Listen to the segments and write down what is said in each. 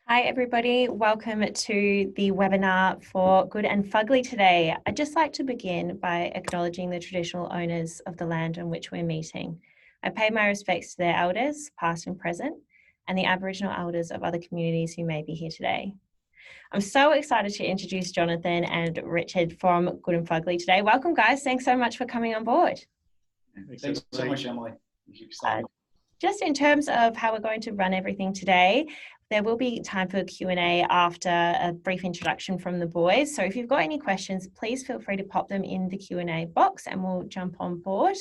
Hi everybody, welcome to the webinar for Good and Fugly today. I'd just like to begin by acknowledging the traditional owners of the land on which we're meeting. I pay my respects to their elders, past and present, and the Aboriginal elders of other communities who may be here today. I'm so excited to introduce Jonathan and Richard from Good and Fugly today. Welcome guys, thanks so much for coming on board. Thanks so much, Emily. Just in terms of how we're going to run everything today, there will be time for Q&A after a brief introduction from the boys. So if you've got any questions, please feel free to pop them in the Q&A box and we'll jump on board.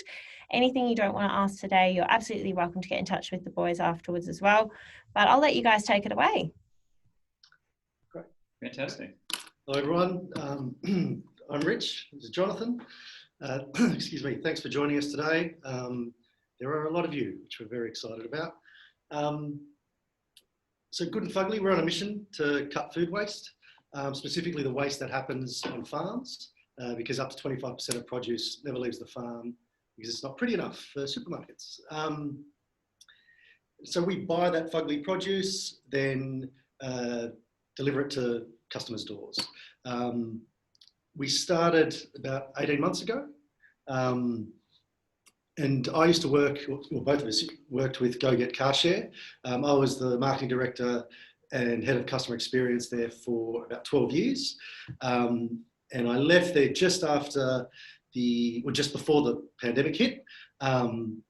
Anything you don't want to ask today, you're absolutely welcome to get in touch with the boys afterwards as well. But I'll let you guys take it away. Great, fantastic. Hello everyone, I'm Rich, this is Jonathan. Excuse me, thanks for joining us today. There are a lot of you, which we're very excited about. So Good and Fugly, we're on a mission to cut food waste, specifically the waste that happens on farms, because up to 25% of produce never leaves the farm because it's not pretty enough for supermarkets. So we buy that Fugly produce, then deliver it to customers' doors. We started about 18 months ago. And I used to work, well, both of us worked with Go Get Car Share. I was the marketing director and head of customer experience there for about 12 years. And I left there just after just before the pandemic hit, and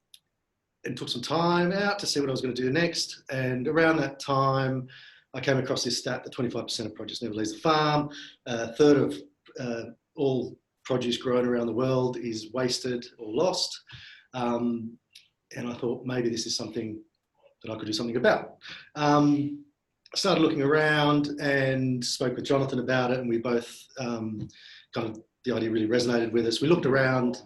took some time out to see what I was going to do next. And around that time, I came across this stat that 25% of produce never leaves the farm. A third of all produce grown around the world is wasted or lost. And I thought maybe this is something that I could do something about. I started looking around and spoke with Jonathan about it, and we both the idea really resonated with us. We looked around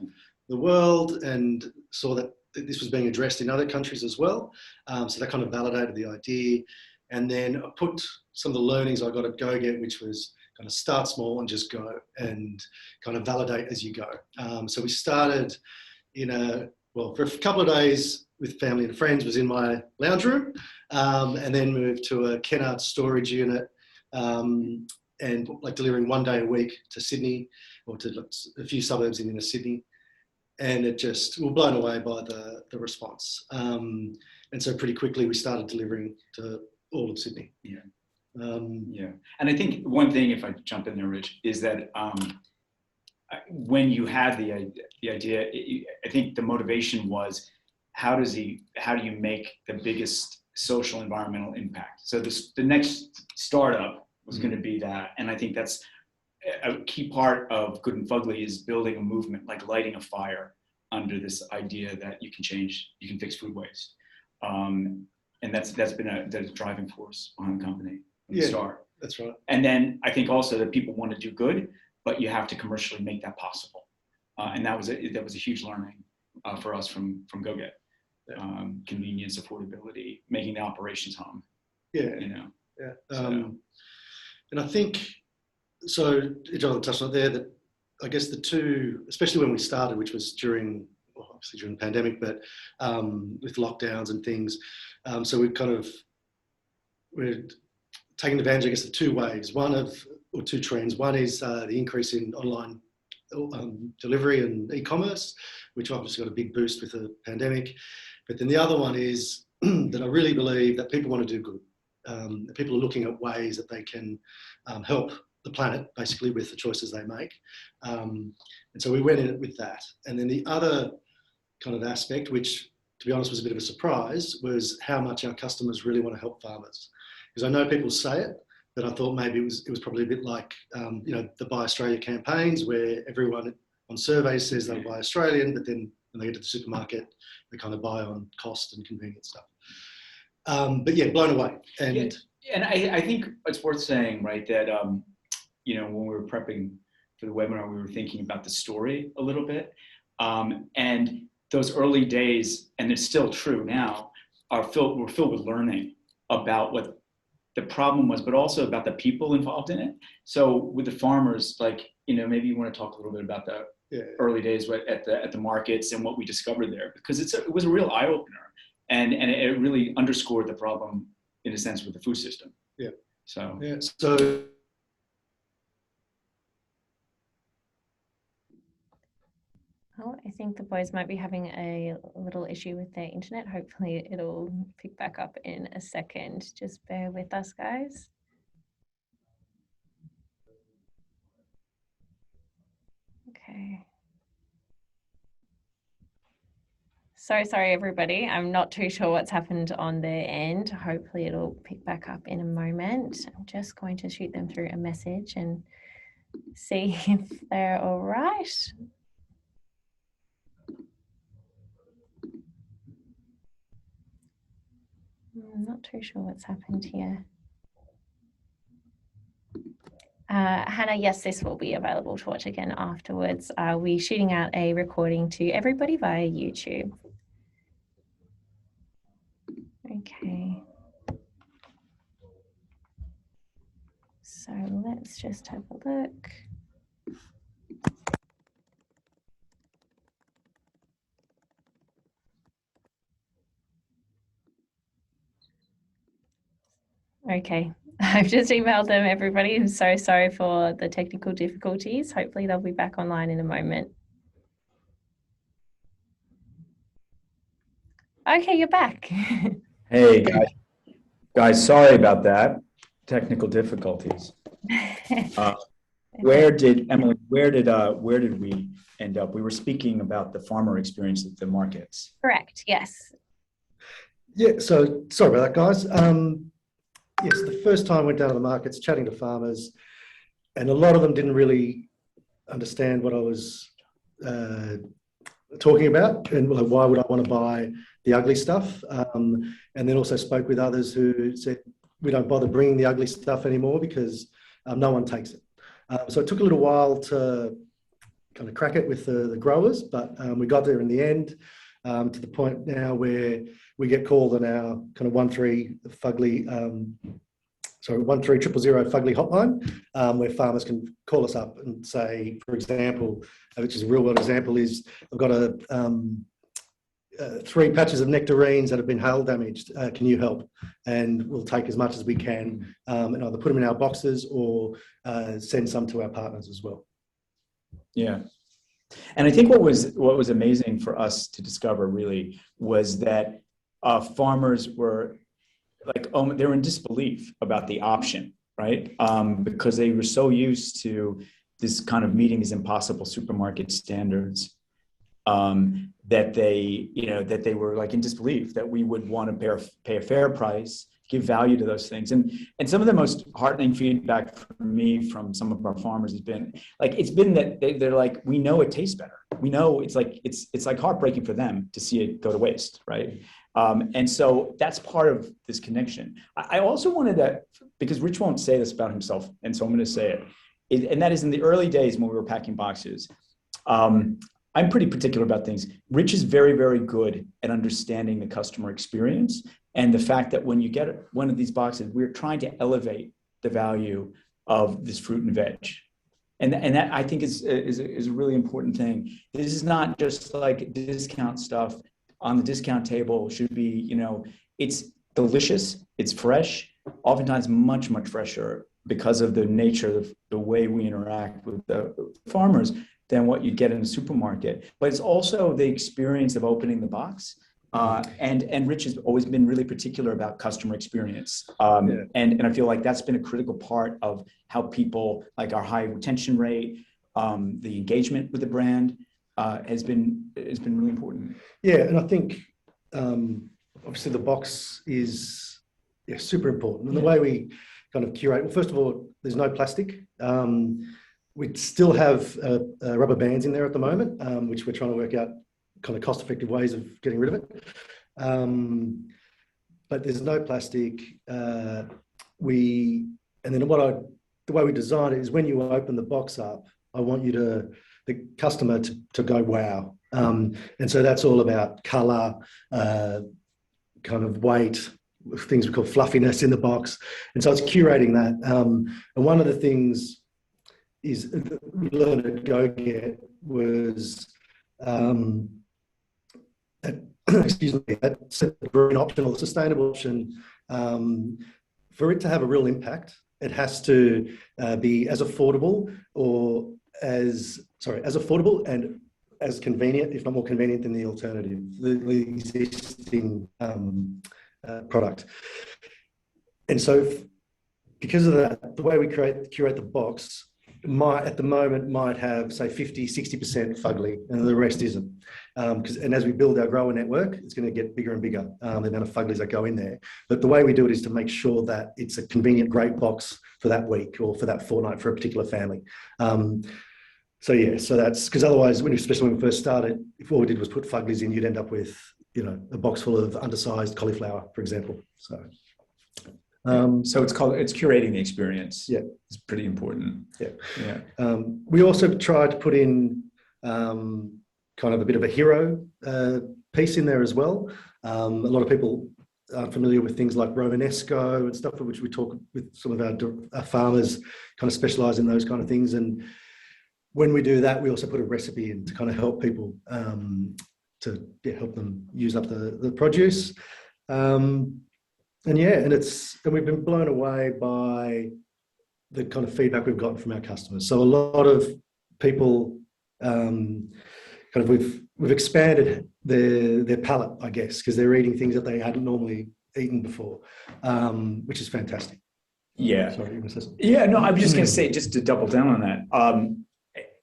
the world and saw that this was being addressed in other countries as well. So that kind of validated the idea. And then I put some of the learnings I got at GoGet, which was kind of start small and just go and kind of validate as you go. So we started for a couple of days with family and friends, was in my lounge room, and then moved to a Kennard storage unit, and like delivering one day a week to Sydney or to a few suburbs in inner Sydney. And it just, we were blown away by the response. And so pretty quickly we started delivering to all of Sydney. Yeah. Yeah. And I think one thing, if I jump in there, Rich, is that when you had the idea, I think the motivation was, how do you make the biggest social environmental impact? So the next startup was going to be that. And I think that's a key part of Good and Fugly, is building a movement, like lighting a fire under this idea that you can fix food waste. And that's been the driving force behind the company from the start. That's right. And then I think also that people want to do good, but you have to commercially make that possible. And that was a huge learning for us from GoGet. Convenience, affordability, making the operations hum. Yeah. Yeah. And I think, so Jonathan touched on it there, that I guess the two, especially when we started, which was obviously during the pandemic, but with lockdowns and things. So we're taking advantage, I guess, of two waves. Two trends. One is the increase in online delivery and e-commerce, which obviously got a big boost with the pandemic. But then the other one is that I really believe that people want to do good. People are looking at ways that they can help the planet, basically, with the choices they make. And so we went in it with that. And then the other kind of aspect, which to be honest was a bit of a surprise, was how much our customers really want to help farmers. Because I know people say it, but I thought maybe it was probably a bit like, the Buy Australia campaigns, where everyone on surveys says they'll buy Australian, but then when they get to the supermarket, they kind of buy on cost and convenience stuff. But yeah, blown away. And I think it's worth saying, right, that, when we were prepping for the webinar, we were thinking about the story a little bit. And those early days, and it's still true now, were filled with learning about what the problem was, but also about the people involved in it. So with the farmers, maybe you want to talk a little bit about the early days at the markets and what we discovered there, because it was a real eye opener, and it really underscored the problem in a sense with the food system. Yeah. So yeah. So Oh, I think the boys might be having a little issue with their internet. Hopefully it'll pick back up in a second. Just bear with us, guys. Okay. So sorry, everybody. I'm not too sure what's happened on their end. Hopefully it'll pick back up in a moment. I'm just going to shoot them through a message and see if they're all right. I'm not too sure what's happened here. Hannah, yes, this will be available to watch again afterwards. We're shooting out a recording to everybody via YouTube. Okay. So let's just have a look. Okay, I've just emailed them, everybody. I'm so sorry for the technical difficulties. Hopefully they'll be back online in a moment. Okay, you're back. Hey guys, sorry about that. Technical difficulties. Where did Emily? Where did we end up? We were speaking about the farmer experience at the markets. Correct. Yes. yeah, so sorry about that, guys. Yes, the first time I went down to the markets, chatting to farmers, and a lot of them didn't really understand what I was talking about, and like, why would I want to buy the ugly stuff? And then also spoke with others who said, we don't bother bringing the ugly stuff anymore because no one takes it. So it took a little while to kind of crack it with the growers, but we got there in the end, to the point now where we get called on our kind of 1300 Fugly 13000 Fugly hotline, where farmers can call us up and say, for example, which is a real world example, is I've got 3 patches of nectarines that have been hail damaged. Can you help? And we'll take as much as we can, and either put them in our boxes or send some to our partners as well. Yeah, and I think what was amazing for us to discover really was that farmers were like, they were in disbelief about the option, right? Because they were so used to this kind of meeting these impossible supermarket standards, that they were like in disbelief that we would want to pay a fair price, give value to those things. And some of the most heartening feedback from me from some of our farmers has been that they're like, we know it tastes better. We know it's like heartbreaking for them to see it go to waste, right? And so that's part of this connection. I also wanted to, because Rich won't say this about himself, and so I'm going to say it, and that is in the early days when we were packing boxes. I'm pretty particular about things. Rich is very, very good at understanding the customer experience and the fact that when you get one of these boxes, we're trying to elevate the value of this fruit and veg. And that I think is a really important thing. This is not just like discount stuff on the discount table. Should be, it's delicious, it's fresh, oftentimes much, much fresher because of the nature of the way we interact with the farmers than what you get in a supermarket. But it's also the experience of opening the box. And Rich has always been really particular about customer experience. And I feel like that's been a critical part of how people, like our high retention rate, the engagement with the brand has been really important. Yeah, and I think obviously the box is super important. And the way we kind of curate, well, first of all, there's no plastic. We still have rubber bands in there at the moment, which we're trying to work out kind of cost-effective ways of getting rid of it. But there's no plastic. And then the way we design it is when you open the box up, I want the customer to go, wow. And so that's all about color, kind of weight, things we call fluffiness in the box. And so it's curating that. And one of the things is we learned at GoGet was that green option or sustainable option for it to have a real impact, it has to be as affordable as affordable and as convenient, if not more convenient than the alternative, the existing product. And so because of that, the way we curate the box at the moment might have, say, 50-60% Fugly, and the rest isn't. And as we build our grower network, it's going to get bigger and bigger, the amount of Fuglies that go in there. But the way we do it is to make sure that it's a convenient, great box for that week or for that fortnight for a particular family. So that's because otherwise, especially when we first started, if all we did was put Fuglies in, you'd end up with, a box full of undersized cauliflower, for example. So it's curating the experience. Yeah, it's pretty important. Yeah. We also tried to put in kind of a bit of a hero piece in there as well. A lot of people aren't familiar with things like Romanesco and stuff, which we talk with some of our farmers, kind of specialise in those kind of things. And when we do that, we also put a recipe in to kind of help people help them use up the produce. And we've been blown away by the kind of feedback we've gotten from our customers. So a lot of people we've expanded their palate, I guess, because they're eating things that they hadn't normally eaten before, which is fantastic. Yeah. Sorry, you were saying? Yeah, no, I'm just going to say, just to double down on that,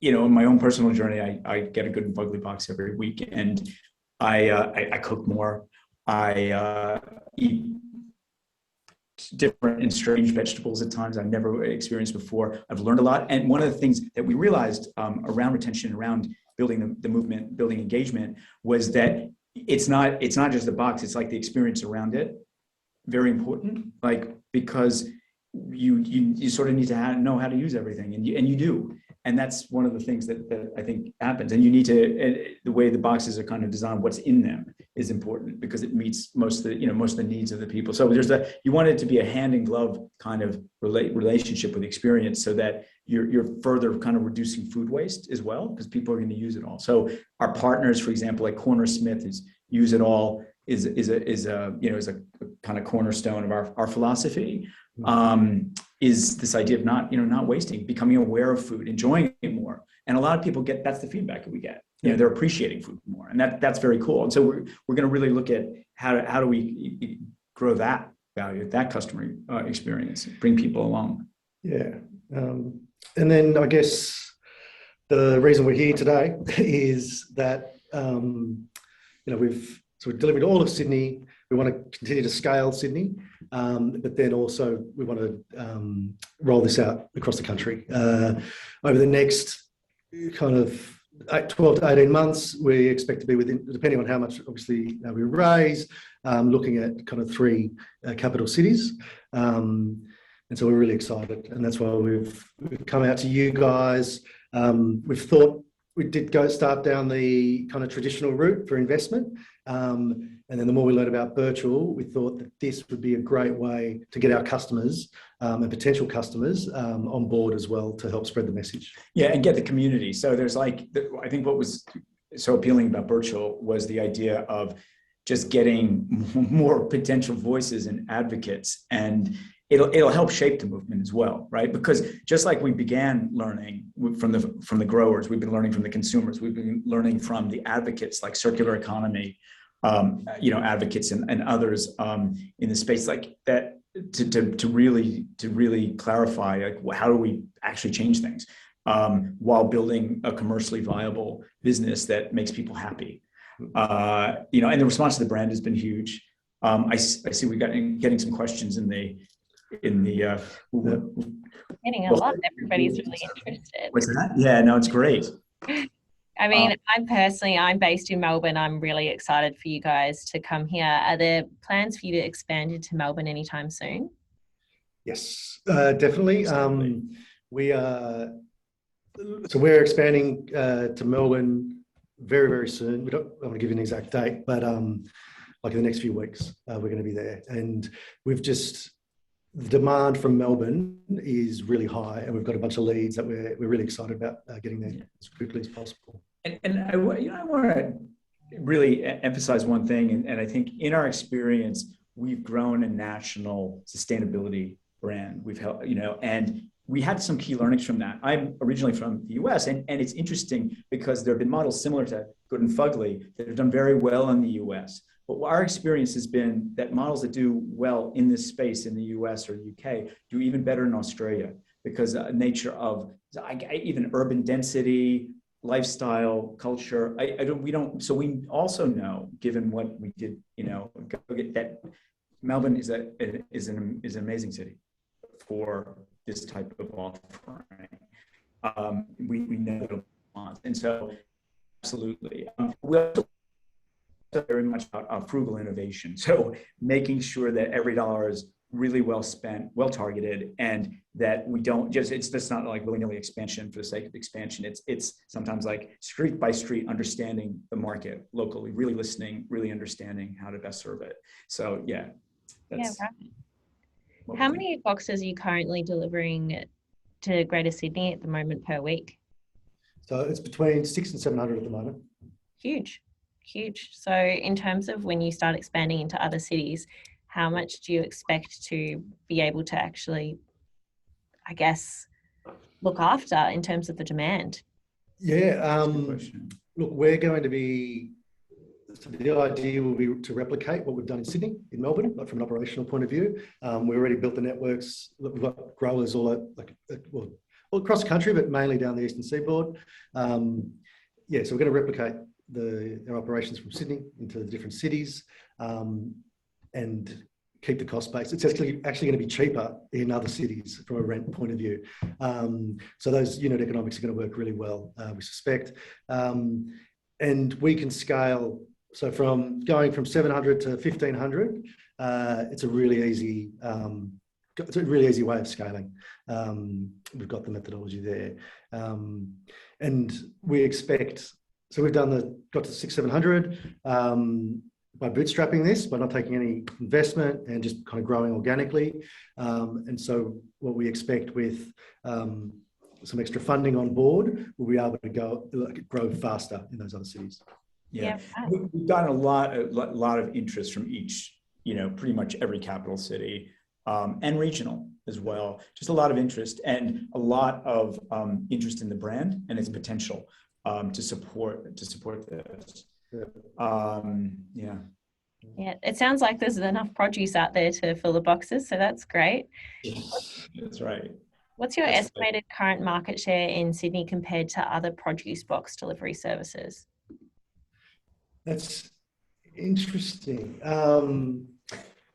in my own personal journey, I get a good and Fugly box every week, and I cook more. I eat different and strange vegetables at times I've never experienced before. I've learned a lot. And one of the things that we realized around retention, around building the movement, building engagement, was that it's not just the box, it's like the experience around it. Very important, because you sort of need to know how to use everything, and you do. And that's one of the things that I think happens. And you need to, the way the boxes are kind of designed, what's in them is important, because it meets most of the needs of the people. So you want it to be a hand in glove kind of relationship with experience, so that you're further kind of reducing food waste as well, because people are going to use it all. So our partners, for example, like Cornersmith, is use it all is a kind of cornerstone of our philosophy. Is this idea of not wasting, becoming aware of food, enjoying it more. And a lot of people that's the feedback that we get. They're appreciating food more, and that's very cool. And so we're going to really look at how do we grow that value, that customer experience, bring people along. Yeah. And then I guess the reason we're here today is that we're delivering to all of Sydney. We want to continue to scale Sydney, but then also we want to roll this out across the country. Over the next kind of 12 to 18 months, we expect to be within, depending on how much obviously we raise, looking at kind of 3 capital cities. And so we're really excited, and that's why we've come out to you guys. We've thought we did start down the kind of traditional route for investment. And then the more we learn about Birchal, we thought that this would be a great way to get our customers and potential customers on board as well, to help spread the message. Yeah, and get the community. So there's I think what was so appealing about Birchal was the idea of just getting more potential voices and advocates, and it'll help shape the movement as well, right? Because just like we began learning from the growers, we've been learning from the consumers, we've been learning from the advocates like circular economy, advocates and others in the space like that, to really clarify how do we actually change things while building a commercially viable business that makes people happy. And the response to the brand has been huge. I see we got getting some questions in the getting a lot. Everybody's really interested. What's that? Yeah, no, it's great. I mean, I'm based in Melbourne. I'm really excited for you guys to come here. Are there plans for you to expand into Melbourne anytime soon? Yes, definitely. We're expanding to Melbourne very, very soon. I don't want to give you an exact date, but like in the next few weeks, we're going to be there. And the demand from Melbourne is really high, and we've got a bunch of leads that we're really excited about getting there as quickly as possible. And I want to really emphasize one thing, and I think in our experience, we've grown a national sustainability brand. We've helped, and we had some key learnings from that. I'm originally from the US, and it's interesting because there have been models similar to Good and Fugly that have done very well in the US. But our experience has been that models that do well in this space in the US or UK do even better in Australia because the nature of even urban density, lifestyle, culture. So we also know, given what we did, that Melbourne is an amazing city for this type of offering. We know the wants, and so absolutely. We also very much about frugal innovation. So making sure that every dollar is really well spent, well targeted, and that we don't just, it's just not like willy-nilly expansion for the sake of expansion. It's sometimes like street by street, understanding the market locally, really listening, really understanding how to best serve it. So yeah. That's right. How many boxes are you currently delivering to Greater Sydney at the moment per week? So it's between 600 and 700 at the moment. Huge. So in terms of when you start expanding into other cities, how much do you expect to be able to actually, I guess, look after in terms of the demand? Yeah, look, we're going to be, so the idea will be to replicate what we've done in Sydney, in Melbourne, but from an operational point of view. We already built the networks. We've got growers all across the country, but mainly down the eastern seaboard. So we're going to replicate our operations from Sydney into the different cities and keep the cost base. It's actually going to be cheaper in other cities from a rent point of view. So those unit economics are going to work really well, we suspect. And we can scale. So from going from 700 to 1500, it's a really easy way of scaling. We've got the methodology there. And we expect, so we've got to 600-700 by bootstrapping this, by not taking any investment and just kind of growing organically. And so what we expect with some extra funding on board, we'll be able to grow faster in those other cities. Yeah. We've gotten a lot of interest from each, pretty much every capital city and regional as well. Just a lot of interest and a lot of interest in the brand and its potential to support this. Yeah, it sounds like there's enough produce out there to fill the boxes, so that's great. That's right. What's your estimated current market share in Sydney compared to other produce box delivery services? That's interesting.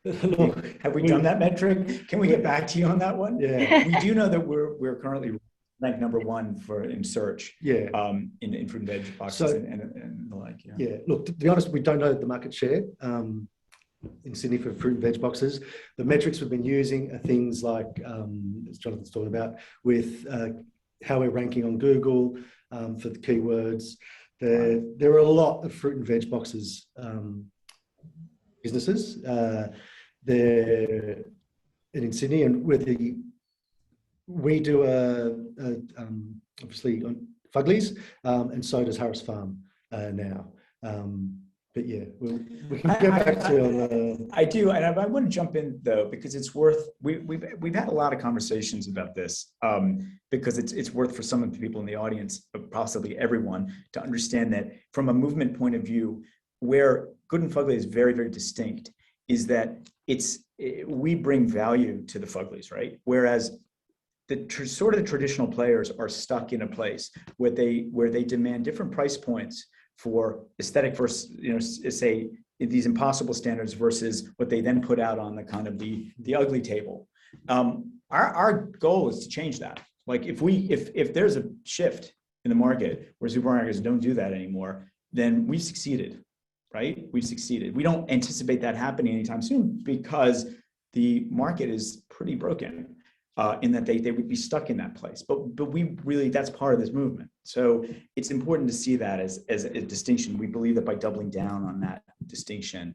Look, have we done that metric? Can we get back to you on that one? Yeah. We do know that we're currently ranked #1 in search. Yeah. In fruit and veg boxes and the like. Yeah. Yeah. Look, to be honest, we don't know the market share in Sydney for fruit and veg boxes. The metrics we've been using are things like, as Jonathan's talking about, with how we're ranking on Google for the keywords. There are a lot of fruit and veg boxes businesses there in Sydney, and we do obviously on Fugly's, and so does Harris Farm now. But yeah, we can get back to. I do, and I want to jump in though because it's worth. We've had a lot of conversations about this because it's worth for some of the people in the audience, possibly everyone, to understand that from a movement point of view, where Good and Fugly is very, very distinct, is that we bring value to the Fuglys, right? Whereas the traditional players are stuck in a place where they demand different price points for aesthetic versus, say these impossible standards versus what they then put out on the kind of the ugly table. Our goal is to change that. Like if there's a shift in the market where supermarkets don't do that anymore, then we've succeeded, right? We've succeeded. We don't anticipate that happening anytime soon because the market is pretty broken. In that they would be stuck in that place, but we really, that's part of this movement. So it's important to see that as a distinction. We believe that by doubling down on that distinction,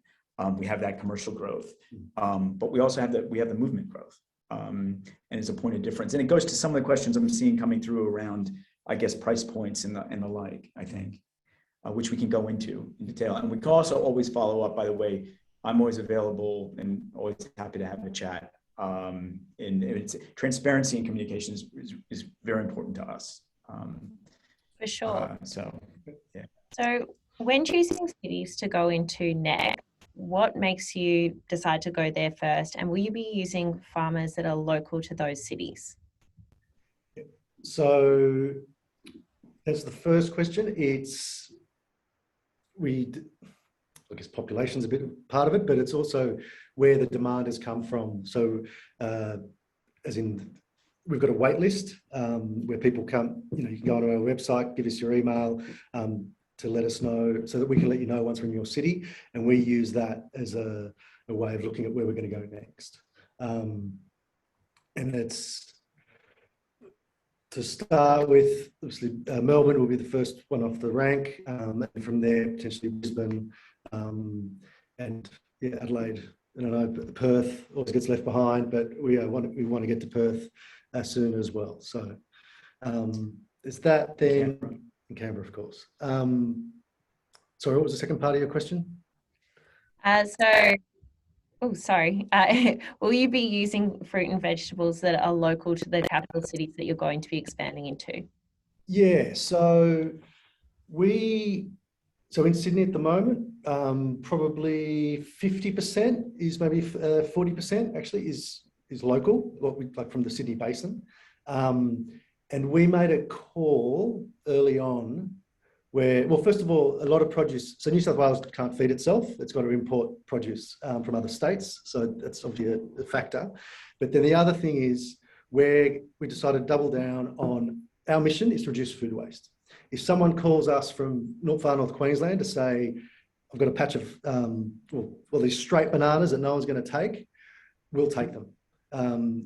we have that commercial growth, but we also have the movement growth, and it's a point of difference. And it goes to some of the questions I'm seeing coming through around, I guess, price points and the like. I think, which we can go into in detail, and we can also always follow up, by the way, I'm always available and always happy to have a chat. And it's transparency and communication is very important to us. For sure. So, yeah. So when choosing cities to go into next, what makes you decide to go there first? And will you be using farmers that are local to those cities? So that's the first question. I guess population's a bit part of it, but it's also where the demand has come from. So as in, we've got a wait list where people come, you can go onto our website, give us your email to let us know, so that we can let you know once we're in your city. And we use that as a way of looking at where we're going to go next. And it's, to start with, obviously, Melbourne will be the first one off the rank. And from there, potentially Brisbane and Adelaide. I don't know, Perth always gets left behind, but we want to get to Perth soon as well. So is that then in Canberra, of course. Sorry, what was the second part of your question? Will you be using fruit and vegetables that are local to the capital cities that you're going to be expanding into? Yeah, so in Sydney at the moment, probably 50% is maybe 40% actually is local, what we like from the Sydney basin. And we made a call early on where, well, first of all, a lot of produce, so New South Wales can't feed itself. It's got to import produce from other states. So that's obviously a factor. But then the other thing is where we decided to double down on our mission is to reduce food waste. If someone calls us from far north Queensland to say, I've got a patch of, these straight bananas that no one's going to take, we'll take them.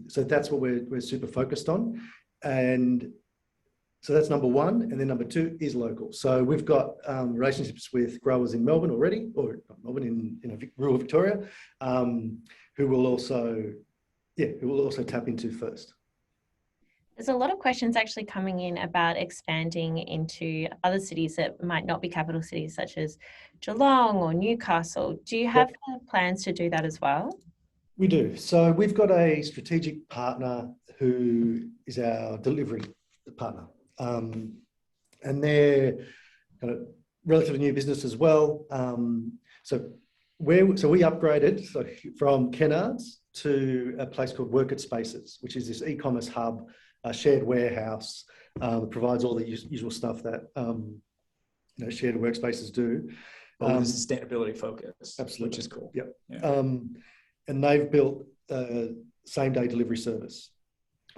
So that's what we're super focused on. And so that's number one. And then number two is local. So we've got relationships with growers in Melbourne already, or not Melbourne, in rural Victoria, who will also tap into first. There's a lot of questions actually coming in about expanding into other cities that might not be capital cities, such as Geelong or Newcastle. Do you have plans to do that as well? We do. So we've got a strategic partner who is our delivery partner. And they're kind of relatively new business as well. So we upgraded from Kennards to a place called Work Spaces, which is this e-commerce hub, a shared warehouse that provides all the usual stuff that shared workspaces do. With a sustainability focus, absolutely, which is cool. Yep. Yeah. And they've built a same-day delivery service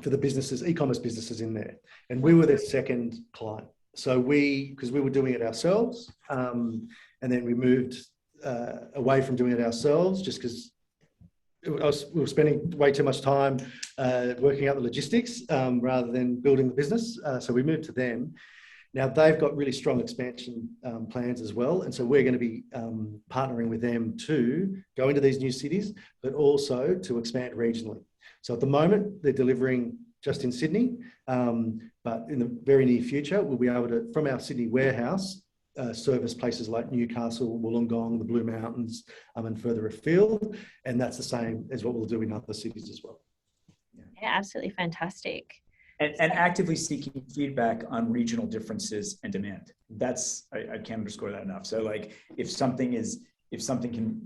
for the businesses, e-commerce businesses in there, and we were their second client. So because we were doing it ourselves, and then we moved away from doing it ourselves just because we were spending way too much time working out the logistics rather than building the business. So we moved to them. Now they've got really strong expansion plans as well. And so we're going to be partnering with them to go into these new cities, but also to expand regionally. So at the moment, they're delivering just in Sydney, but in the very near future, we'll be able to, from our Sydney warehouse, service places like Newcastle, Wollongong, the Blue Mountains, and further afield. And that's the same as what we'll do in other cities as well. Yeah, absolutely fantastic. And actively seeking feedback on regional differences and demand. That's, I can't underscore that enough. So like if something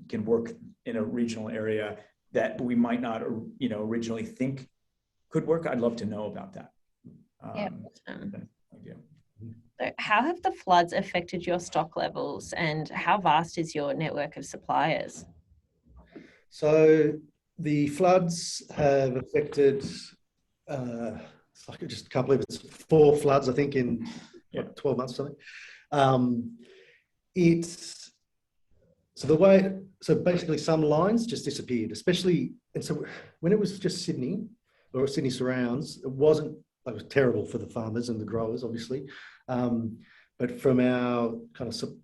can work in a regional area that we might not, originally think could work, I'd love to know about that. So how have the floods affected your stock levels, and how vast is your network of suppliers? So the floods have affected, I just can't believe it's 4 floods, I think, in 12 months or something. So basically some lines just disappeared, especially, and so when it was just Sydney or Sydney surrounds, it was terrible for the farmers and the growers, obviously. But from our kind of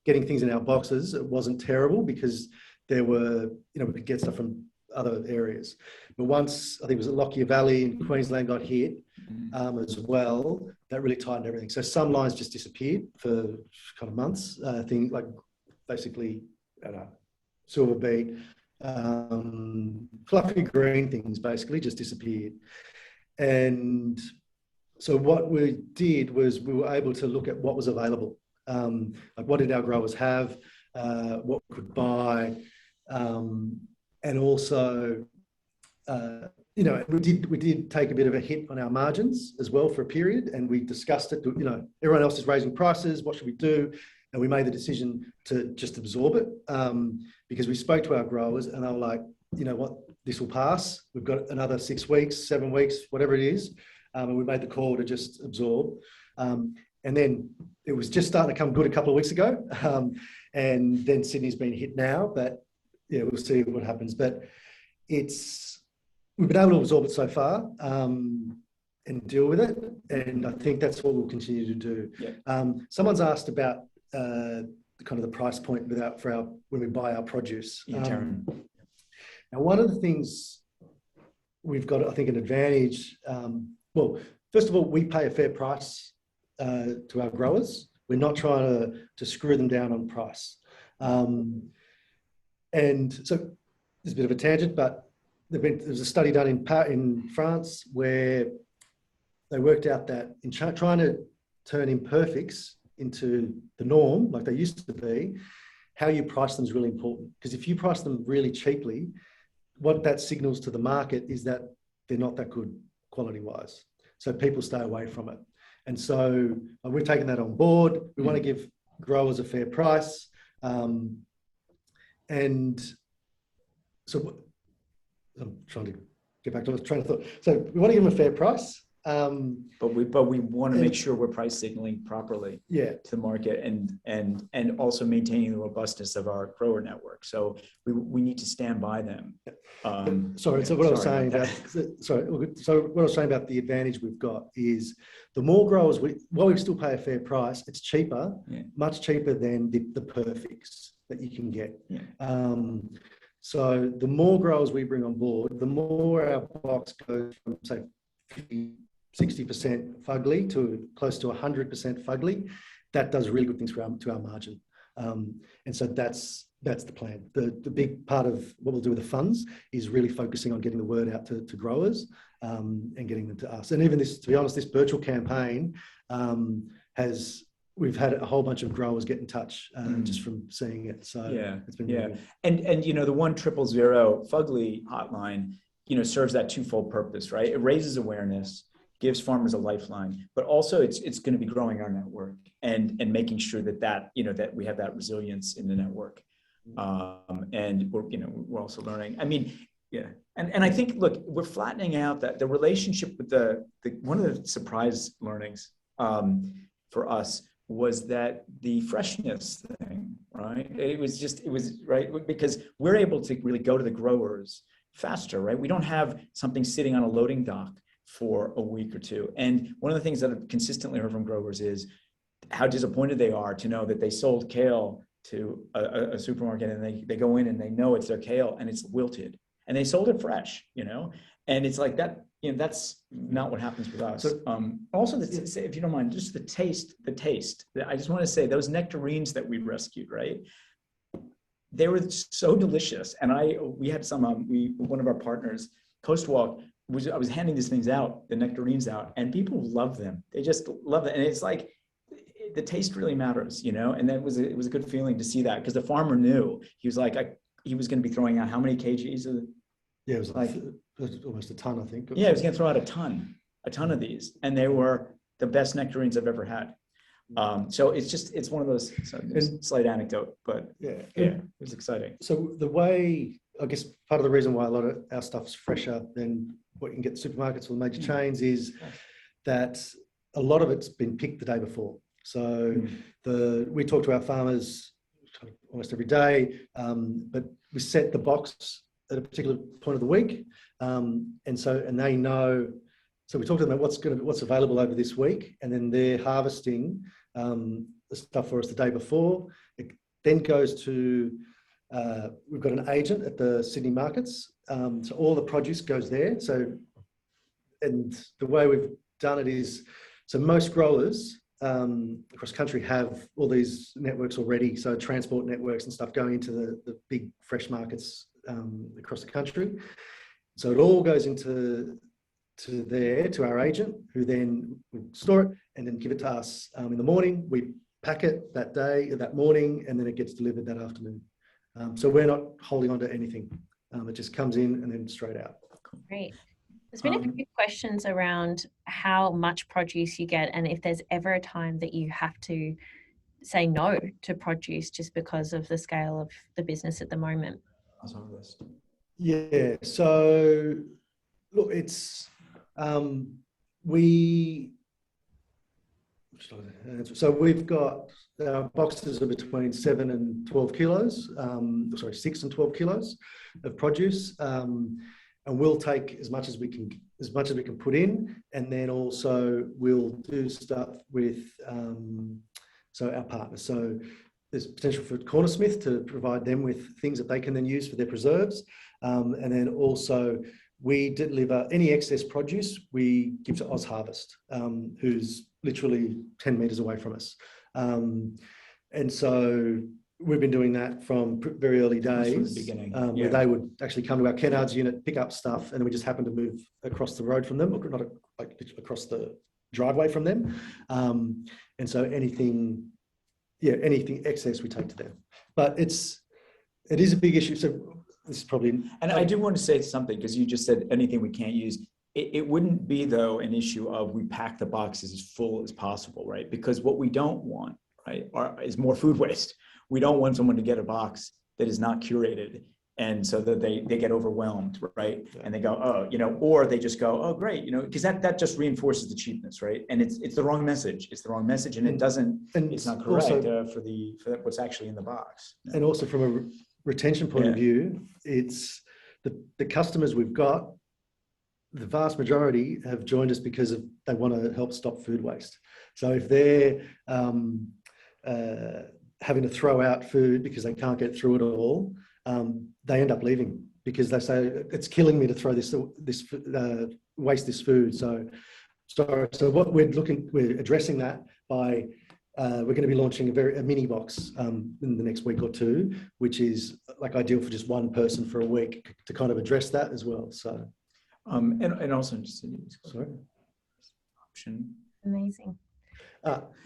getting things in our boxes, it wasn't terrible because there were, we could get stuff from other areas. But once, I think it was at Lockyer Valley in Queensland got hit as well, that really tightened everything. So some lines just disappeared for kind of months. Basically, I don't know, silver beet, fluffy green things basically just disappeared. And so what we did was we were able to look at what was available. Like what did our growers have, what we could buy, and also, you know, we did take a bit of a hit on our margins as well for a period, and we discussed it. You know, everyone else is raising prices. What should we do? And we made the decision to just absorb it, because we spoke to our growers, and they were like, you know what, this will pass. We've got another 6 weeks, 7 weeks, whatever it is, and we made the call to just absorb. And then it was just starting to come good a couple of weeks ago, and then Sydney's been hit now. But yeah, we'll see what happens. But we've been able to absorb it so far, and deal with it, and I think that's what we'll continue to do. Yeah. Someone's asked about kind of the price point when we buy our produce. Now, one of the things we've got, I think, an advantage. Well, first of all, we pay a fair price to our growers. We're not trying to screw them down on price. And so there's a bit of a tangent, but there's a study done in France where they worked out that in trying to turn imperfects into the norm, like they used to be, how you price them is really important. Because if you price them really cheaply, what that signals to the market is that they're not that good quality-wise. So people stay away from it. And so we've taken that on board. We want to give growers a fair price. And so I'm trying to get back to the train of thought. So we want to give them a fair price. But we want to make sure we're price signaling properly, yeah, to the market, and also maintaining the robustness of our grower network. So we need to stand by them. So what I was saying about the advantage we've got is the more growers while we still pay a fair price, it's cheaper, much cheaper than the perfects that you can get. Yeah. So the more growers we bring on board, the more our box goes from, say, 60% fugly to close to 100% fugly. That does really good things to our margin. And so that's the plan. The big part of what we'll do with the funds is really focusing on getting the word out to growers, and getting them to us. And even this, to be honest, this Birchal campaign we've had a whole bunch of growers get in touch just from seeing it. So yeah, it's been yeah. really good. And you know, the 1-000 Fugly hotline, you know, serves that twofold purpose, right? It raises awareness, gives farmers a lifeline, but also it's going to be growing our network and making sure that you know, that we have that resilience in the network. And we're also learning. I mean, yeah. And I think, look, we're flattening out that the relationship with the one of the surprise learnings for us was that the freshness thing, right? It was right, because we're able to really go to the growers faster, right? We don't have something sitting on a loading dock for a week or two. And one of the things that I've consistently heard from growers is how disappointed they are to know that they sold kale to a supermarket, and they go in and they know it's their kale and it's wilted, and they sold it fresh, you know? And it's like that, you know, that's not what happens with us. So, also, if you don't mind, just the taste. I just want to say those nectarines that we rescued, right? They were so delicious. And we had some, one of our partners, Coastwalk, I was handing these things out, the nectarines out, and people love them. They just love it. And it's like, the taste really matters, you know? And it was a good feeling to see that, because the farmer knew. He was like, he was going to be throwing out how many kgs of, yeah, it was like almost a ton, I think. Yeah, he was going to throw out a ton of these, and they were the best nectarines I've ever had. So it's one of those, slight anecdote, but yeah, it was exciting. So the way, I guess part of the reason why a lot of our stuff's fresher than what you can get at supermarkets or the major chains is that a lot of it's been picked the day before. So we talk to our farmers almost every day, but we set the box at a particular point of the week, and they know. So we talk to them about what's available over this week, and then they're harvesting the stuff for us the day before. It then goes to we've got an agent at the Sydney markets, so all the produce goes there. So, and the way we've done it is, so most growers across the country have all these networks already, so transport networks and stuff going into the big fresh markets across the country. So it all goes into to our agent, who then will store it and then give it to us in the morning. We pack it that day, that morning, and then it gets delivered that afternoon. So we're not holding on to anything. It just comes in and then straight out. Great. There's been a few questions around how much produce you get, and if there's ever a time that you have to say no to produce just because of the scale of the business at the moment. Yeah, so look, it's we've got our boxes are between 7 and 12 kilos, 6 and 12 kilos of produce, and we'll take as much as we can put in, and then also we'll do stuff with our partners. So there's potential for Cornersmith to provide them with things that they can then use for their preserves, and then also we deliver any excess produce we give to Oz Harvest, who's literally 10 meters away from us. And so we've been doing that from very early days, from the beginning, where they would actually come to our Kennards unit, pick up stuff, and we just happen to move across the road from them, or not across the driveway from them. And so anything excess we take to them. But it is a big issue. So this is probably... And I do want to say something, because you just said anything we can't use. It wouldn't be, though, an issue of we pack the boxes as full as possible, right? Because what we don't want, right, is more food waste. We don't want someone to get a box that is not curated, and so that they get overwhelmed, right? Yeah. And they go, oh, or they just go, oh, great, because that just reinforces the cheapness, right? And it's the wrong message. It's the wrong message, and it's not correct also, for what's actually in the box. And also from a retention point of view, it's the customers we've got. The vast majority have joined us because they want to help stop food waste. So if they're having to throw out food because they can't get through it all, they end up leaving because they say it's killing me to throw waste this food. So what we're addressing that by we're going to be launching a mini box in the next week or two, which is like ideal for just one person for a week to kind of address that as well. So. And also just option. Amazing.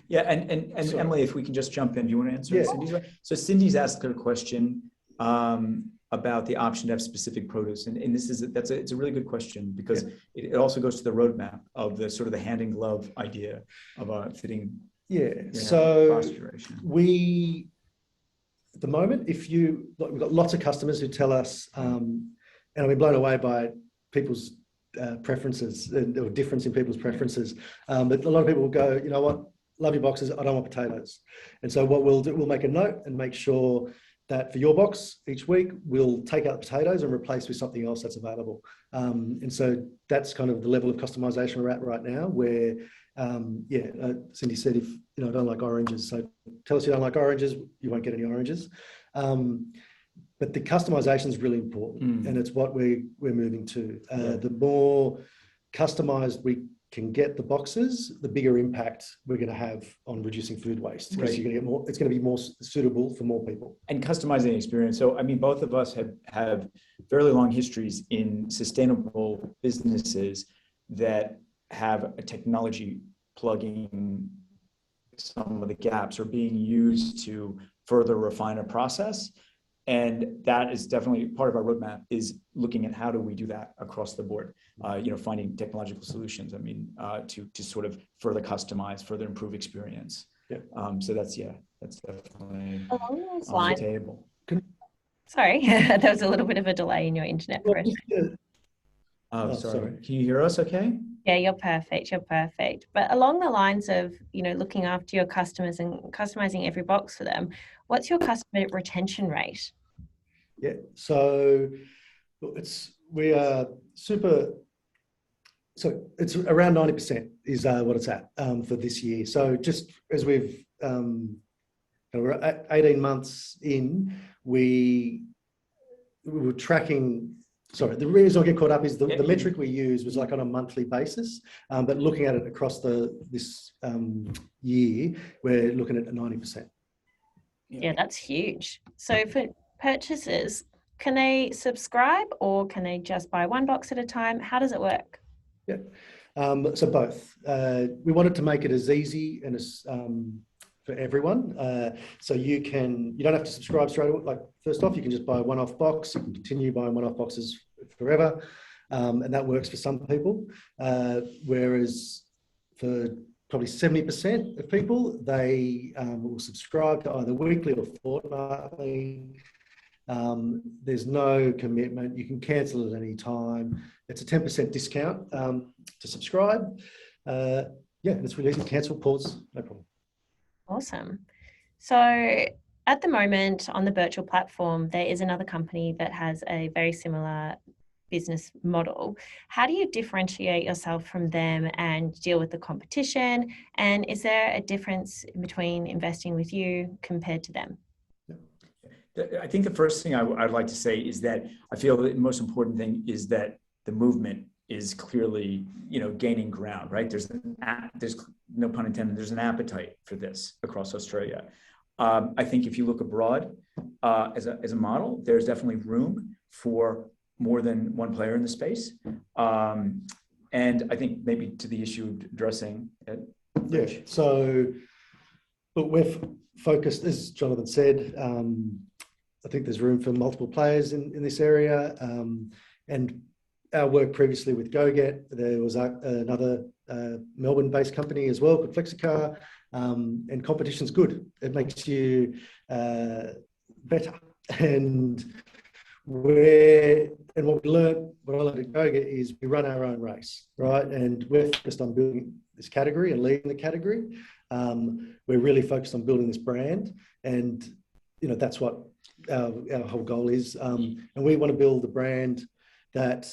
Yeah, and Emily, if we can just jump in, do you want to answer Cindy's way? So Cindy's asked her a question about the option to have specific produce, and it's a really good question, because it also goes to the roadmap of the sort of the hand in glove idea of fitting. Yeah. So we, at the moment, we've got lots of customers who tell us, and I've been blown away by people's preferences or difference in people's preferences. But a lot of people will go, you know what, love your boxes, I don't want potatoes. And so what we'll do, we'll make a note and make sure that for your box each week, we'll take out the potatoes and replace with something else that's available. And so that's kind of the level of customization we're at right now, where, Cindy said, if I don't like oranges, so tell us you don't like oranges, you won't get any oranges. But the customization is really important, and it's what we're moving to. The more customized we can get the boxes, the bigger impact we're going to have on reducing food waste, because you're going to get more. It's going to be more suitable for more people. And customizing the experience. So, I mean, both of us have fairly long histories in sustainable businesses that have a technology plugging some of the gaps or being used to further refine a process. And that is definitely part of our roadmap, is looking at how do we do that across the board, finding technological solutions, to sort of further customize, further improve experience. Yeah. So that's definitely on the table. Sorry, there was a little bit of a delay in your internet for us. Oh, sorry. Can you hear us okay? Yeah, you're perfect. You're perfect. But along the lines of, looking after your customers and customizing every box for them, what's your customer retention rate? Yeah, so we are super. So it's around 90% is what it's at for this year. So just as we're at 18 months in, we were tracking sorry, the reason I get caught up is the metric we use was like on a monthly basis, but looking at it across this year, we're looking at 90%. Yeah, that's huge. So for purchasers, can they subscribe or can they just buy one box at a time? How does it work? Yeah, so both. We wanted to make it as easy and as for everyone. So you don't have to subscribe straight away. Like first off, you can just buy a one-off box. You can continue buying one-off boxes forever. And that works for some people. Whereas for probably 70% of people, they will subscribe to either weekly or fortnightly. There's no commitment. You can cancel at any time. It's a 10% discount to subscribe. Yeah, it's really easy. Cancel, pause, no problem. Awesome. So at the moment on the Birchal platform, there is another company that has a very similar business model. How do you differentiate yourself from them and deal with the competition? And is there a difference between investing with you compared to them? I think the first thing I'd like to say is that I feel that the most important thing is that the movement is clearly, gaining ground, right? There's no pun intended, there's an appetite for this across Australia. I think if you look abroad as a model, there's definitely room for more than one player in the space. And I think maybe to the issue of addressing it. Yeah, so, but we're focused, as Jonathan said, I think there's room for multiple players in this area. And our work previously with GoGet, there was another Melbourne-based company as well called Flexicar, and competition's good. It makes you better. And what I learned at GoGet is we run our own race, right? And we're focused on building this category and leading the category. We're really focused on building this brand, and that's what our whole goal is. And we want to build a brand that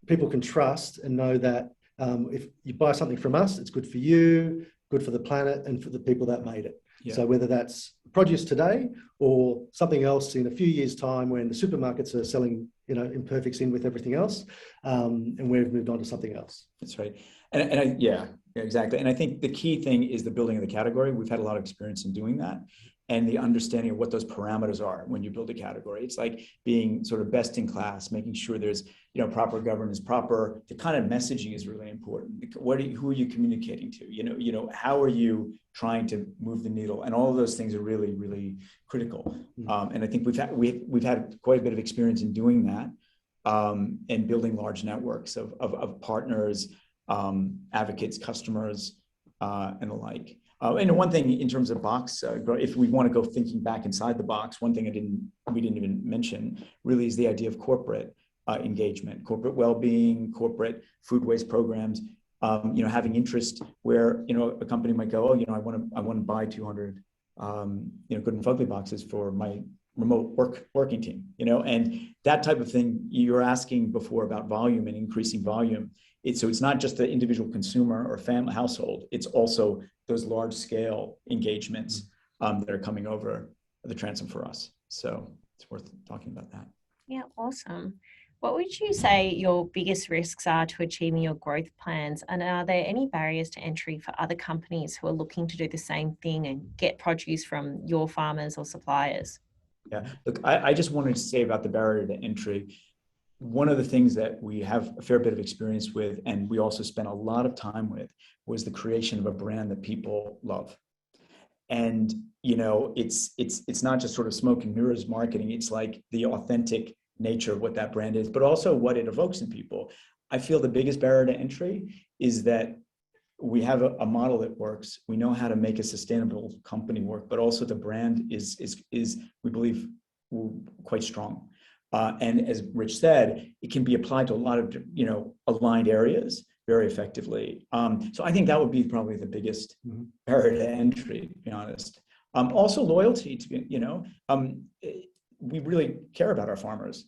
people can trust and know that if you buy something from us, it's good for you, good for the planet, and for the people that made it. Yeah. So whether that's produce today or something else in a few years' time when the supermarkets are selling, imperfects in with everything else, and we've moved on to something else. That's right. And yeah, exactly. And I think the key thing is the building of the category. We've had a lot of experience in doing that, and the understanding of what those parameters are when you build a category. It's like being sort of best in class, making sure there's proper governance, the kind of messaging is really important. Who are you communicating to? How are you trying to move the needle? And all of those things are really, really critical. And I think we've had quite a bit of experience in doing that, and building large networks of partners, advocates, customers, and the like. And one thing in terms of box, if we want to go thinking back inside the box, one thing we didn't even mention really is the idea of corporate engagement, corporate well-being, corporate food waste programs. Having interest where a company might go, I want to buy 200 Good and Fugly boxes for my remote working team, and that type of thing. You're asking before about volume and increasing volume. So it's not just the individual consumer or family household, it's also those large scale engagements that are coming over the transom for us. So it's worth talking about that. Yeah, awesome. What would you say your biggest risks are to achieving your growth plans? And are there any barriers to entry for other companies who are looking to do the same thing and get produce from your farmers or suppliers? Yeah, look, I just wanted to say about the barrier to entry. One of the things that we have a fair bit of experience with, and we also spent a lot of time with, was the creation of a brand that people love. And it's not just sort of smoke and mirrors marketing. It's like the authentic nature of what that brand is, but also what it evokes in people. I feel the biggest barrier to entry is that we have a model that works. We know how to make a sustainable company work, but also the brand is we believe quite strong. And as Rich said, it can be applied to a lot of aligned areas very effectively. So I think that would be probably the biggest barrier to entry, to be honest. Also loyalty to we really care about our farmers,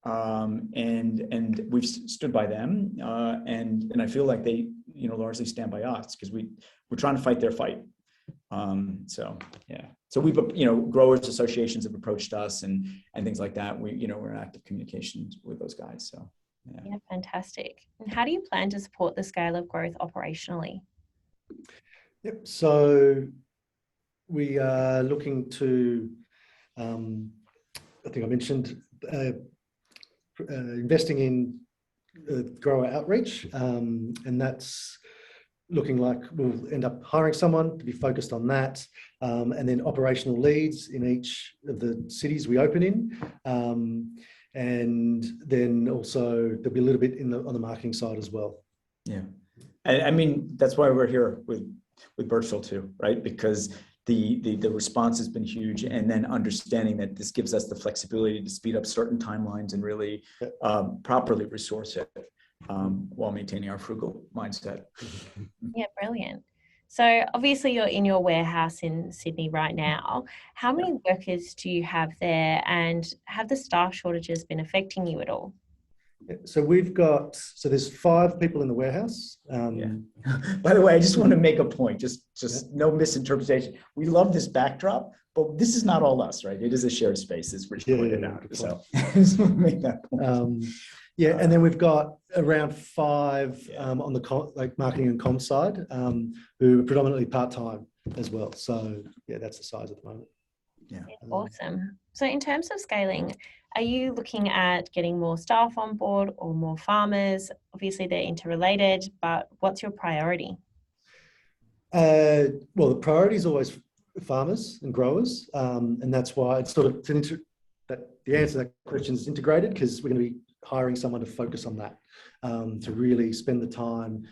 and we've stood by them, and I feel like they largely stand by us because we're trying to fight their fight. So yeah, so we've, growers associations have approached us and things like that. We're in active communication with those guys. So yeah, fantastic. And how do you plan to support the scale of growth operationally? Yep. So we are looking to, I think I mentioned, investing in grower outreach, and that's looking like we'll end up hiring someone to be focused on that, and then operational leads in each of the cities we open in, and then also there'll be a little bit on the marketing side as well. Yeah, I mean that's why we're here with Birchal too, right? Because the response has been huge, and then understanding that this gives us the flexibility to speed up certain timelines and really properly resource it while maintaining our frugal mindset. Yeah, brilliant. So obviously you're in your warehouse in Sydney right now. How many workers do you have there, and have the staff shortages been affecting you at all? So there's 5 people in the warehouse. By the way, I just want to make a point, just no misinterpretation. We love this backdrop, but this is not all us, right? It is a shared space, as Rich pointed out. So I just want to make that point. And then we've got around 5 on the marketing and comm side, who are predominantly part-time as well. So yeah, that's the size at the moment. Yeah, awesome. So in terms of scaling, are you looking at getting more staff on board or more farmers? Obviously they're interrelated, but what's your priority? Well, the priority is always farmers and growers, and that's why it's sort of that the answer to that question is integrated, because we're going to be hiring someone to focus on that, to really spend the time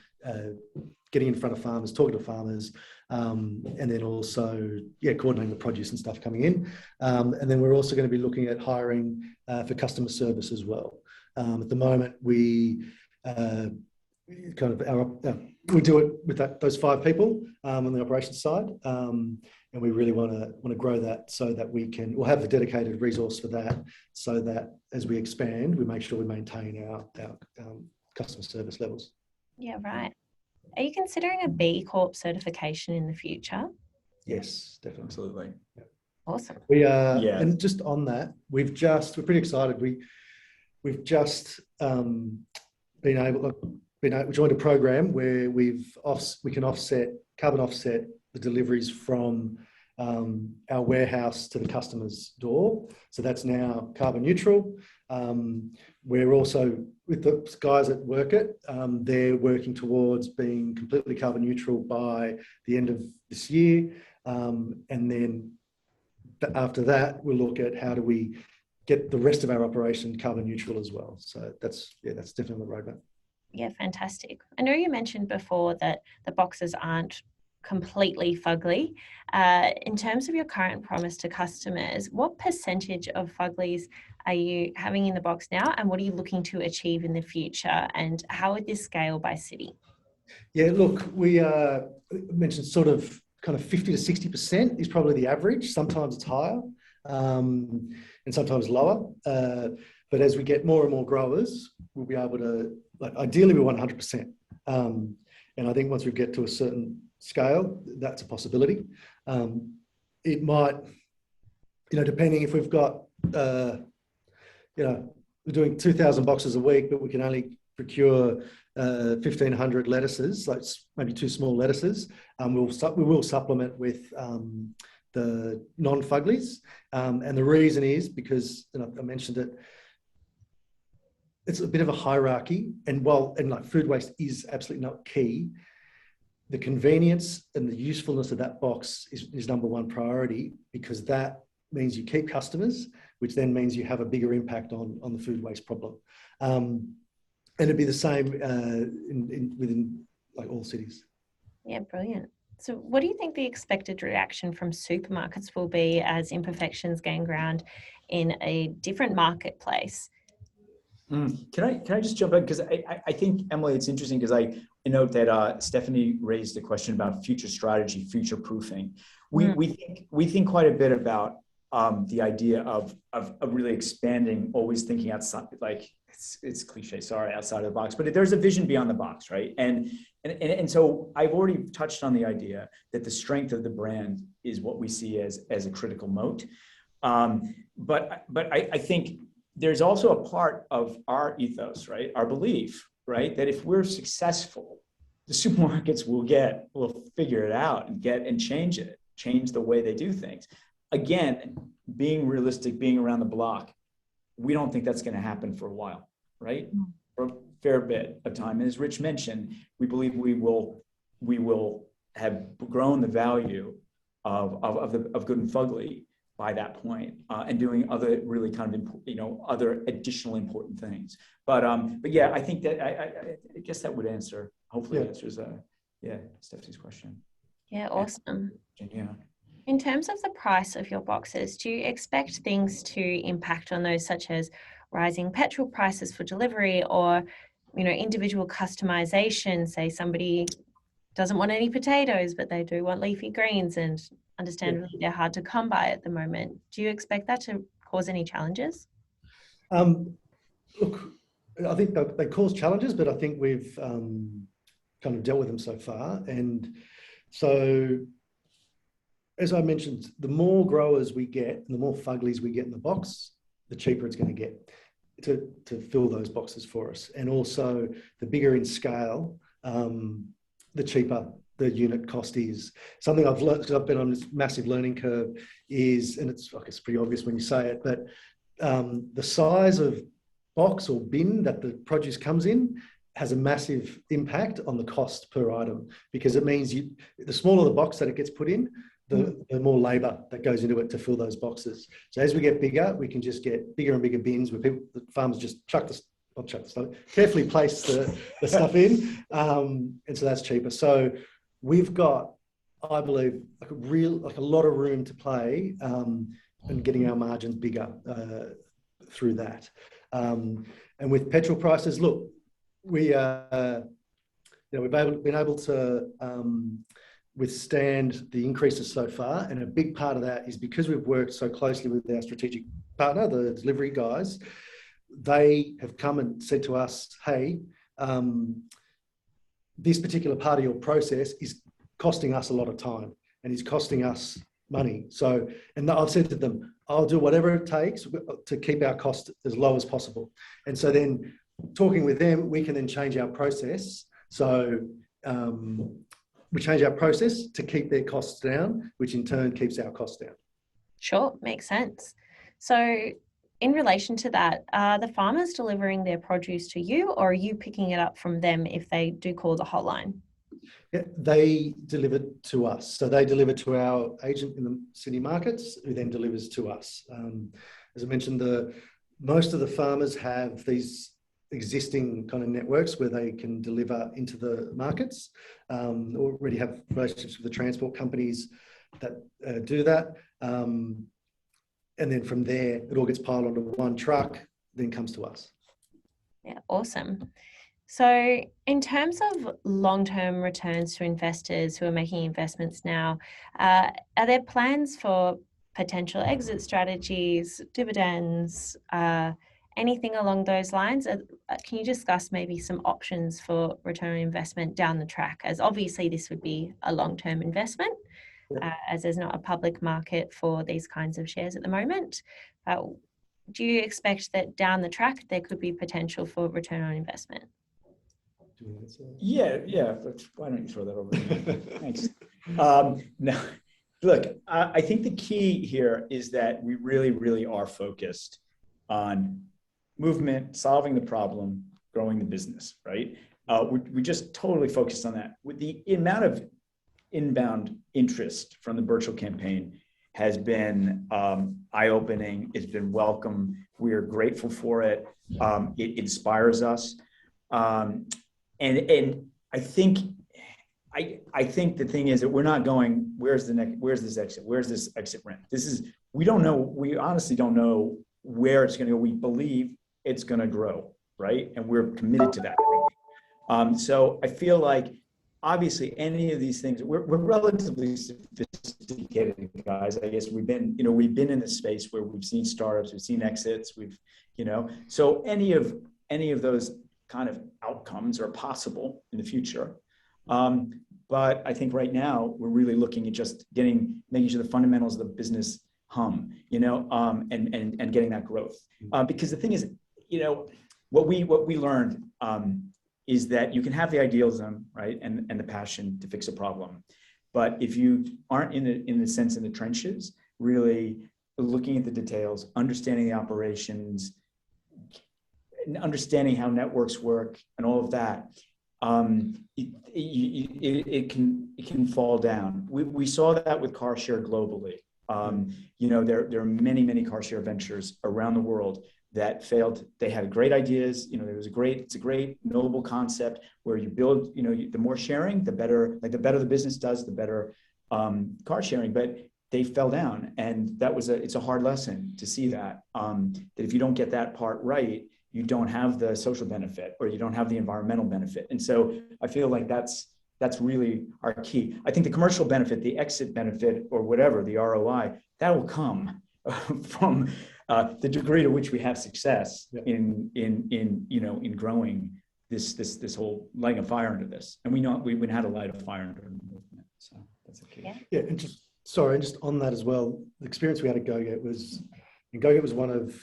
getting in front of farmers, talking to farmers, and then also coordinating the produce and stuff coming in, and then we're also going to be looking at hiring for customer service as well. At the moment we we do it with those 5 people on the operations side, and we really want to grow that so that we'll have a dedicated resource for that, so that as we expand, we make sure we maintain our customer service levels. Yeah, right. Are you considering a B Corp certification in the future? Yes, definitely. Absolutely. Yeah. Awesome. We are, and just on that, we're pretty excited. We've just we joined a program where we can carbon offset the deliveries from our warehouse to the customer's door. So that's now carbon neutral. We're also, with the guys that work it, they're working towards being completely carbon neutral by the end of this year. And then after that, we'll look at how do we get the rest of our operation carbon neutral as well. So that's definitely on the roadmap. Yeah, fantastic. I know you mentioned before that the boxes aren't completely fugly. In terms of your current promise to customers, what percentage of fuglies are you having in the box now, and what are you looking to achieve in the future, and how would this scale by city? Yeah, look, we mentioned sort of kind of 50 to 60% is probably the average. Sometimes it's higher, and sometimes lower. But as we get more and more growers, we'll be able to, ideally we want 100%. And I think once we get to a certain scale, that's a possibility. It might, depending if we've got, we're doing 2,000 boxes a week, but we can only procure 1,500 lettuces, like maybe 2 small lettuces. We will supplement with the non-fuglies. And the reason is because, I mentioned it, it's a bit of a hierarchy, and food waste is absolutely not key, the convenience and the usefulness of that box is number 1 priority, because that means you keep customers, which then means you have a bigger impact on the food waste problem. And it'd be the same within all cities. Yeah, brilliant. So what do you think the expected reaction from supermarkets will be as imperfections gain ground in a different marketplace? Can I just jump in? Because I think, Emily, it's interesting because I note that Stephanie raised a question about future strategy, future proofing. We think quite a bit about the idea of really expanding, always thinking outside, it's cliche, sorry, outside of the box, but there's a vision beyond the box, right? And so I've already touched on the idea that the strength of the brand is what we see as a critical moat. But I think there's also a part of our ethos, right? Our belief, right? That if we're successful, the supermarkets will figure it out and change the way they do things. Again, being realistic, being around the block, we don't think that's going to happen for a while, right? For a fair bit of time. And as Rich mentioned, we believe we will have grown the value of Good and Fugly by that point, and doing other really kind of other additional important things. But yeah, I think that I guess that would answer. Hopefully, answers Stephanie's question. Yeah, awesome. Yeah. In terms of the price of your boxes, do you expect things to impact on those, such as rising petrol prices for delivery, or individual customization? Say somebody doesn't want any potatoes, but they do want leafy greens, and understandably they're hard to come by at the moment. Do you expect that to cause any challenges? Look, I think they cause challenges, but I think we've kind of dealt with them so far. And so, as I mentioned, the more growers we get and the more Fuglies we get in the box, the cheaper it's going to get to fill those boxes for us. And also, the bigger in scale, the cheaper the unit cost is. Something I've learned, because I've been on this massive learning curve, is, and it's pretty obvious when you say it, but the size of box or bin that the produce comes in has a massive impact on the cost per item, because it means the smaller the box that it gets put in, the more labour that goes into it to fill those boxes. So as we get bigger, we can just get bigger and bigger bins where the farmers just carefully place the stuff in, and so that's cheaper. So we've got, I believe, a lot of room to play and getting our margins bigger through that. And with petrol prices, look, we've been able to withstand the increases so far, and a big part of that is because we've worked so closely with our strategic partner, the delivery guys. They have come and said to us, hey, this particular part of your process is costing us a lot of time and is costing us money. So, and I've said to them, I'll do whatever it takes to keep our cost as low as possible. And so then talking with them, we can then change our process. So we change our process to keep their costs down, which in turn keeps our costs down. Sure, makes sense. So in relation to that, are the farmers delivering their produce to you, or are you picking it up from them if they do call the hotline? Yeah, they deliver to us. So they deliver to our agent in the city markets, who then delivers to us. As I mentioned, most of the farmers have these existing kind of networks where they can deliver into the markets, already have relationships with the transport companies that do that. And then from there, it all gets piled onto one truck, then comes to us. Yeah, awesome. So in terms of long-term returns to investors who are making investments now, are there plans for potential exit strategies, dividends, anything along those lines? Can you discuss maybe some options for return on investment down the track? As obviously this would be a long-term investment, as there's not a public market for these kinds of shares at the moment. Do you expect that down the track there could be potential for return on investment? Yeah. Why don't you throw that over to me? Thanks. No, look, I think the key here is that we really, really are focused on movement, solving the problem, growing the business, right? We just totally focused on that. With the amount of inbound interest from the Birchal campaign has been eye-opening. It's been welcome. We are grateful for it. It inspires us. And I think the thing is that we're not going, where's this exit rent? We don't know. We honestly don't know where it's going to go. We believe it's going to grow, right? And we're committed to that. So I feel like, obviously, any of these things, we're relatively sophisticated guys. I guess we've been in this space where we've seen startups, we've seen exits, so any of any of those kind of outcomes are possible in the future. But I think right now we're really looking at just making sure the fundamentals of the business hum, and getting that growth. Because the thing is, what we learned is that you can have the idealism, right, and the passion to fix a problem, but if you aren't in the sense in the trenches, really looking at the details, understanding the operations, understanding how networks work, and all of that, it can fall down. We saw that with car share globally. There are many car share ventures around the world that failed. They had great ideas. It's a great noble concept where you build, the more sharing, the better, like the better the business does, the better car sharing, but they fell down. And it's a hard lesson to see that if you don't get that part right, you don't have the social benefit or you don't have the environmental benefit. And so I feel like that's really our key. I think the commercial benefit, the exit benefit, or whatever, the ROI, that will come from the degree to which we have success in growing this whole lighting a fire under this. And we know we've had a light of fire under the movement. So that's okay. Yeah, and just on that as well, the experience we had at GoGet was one of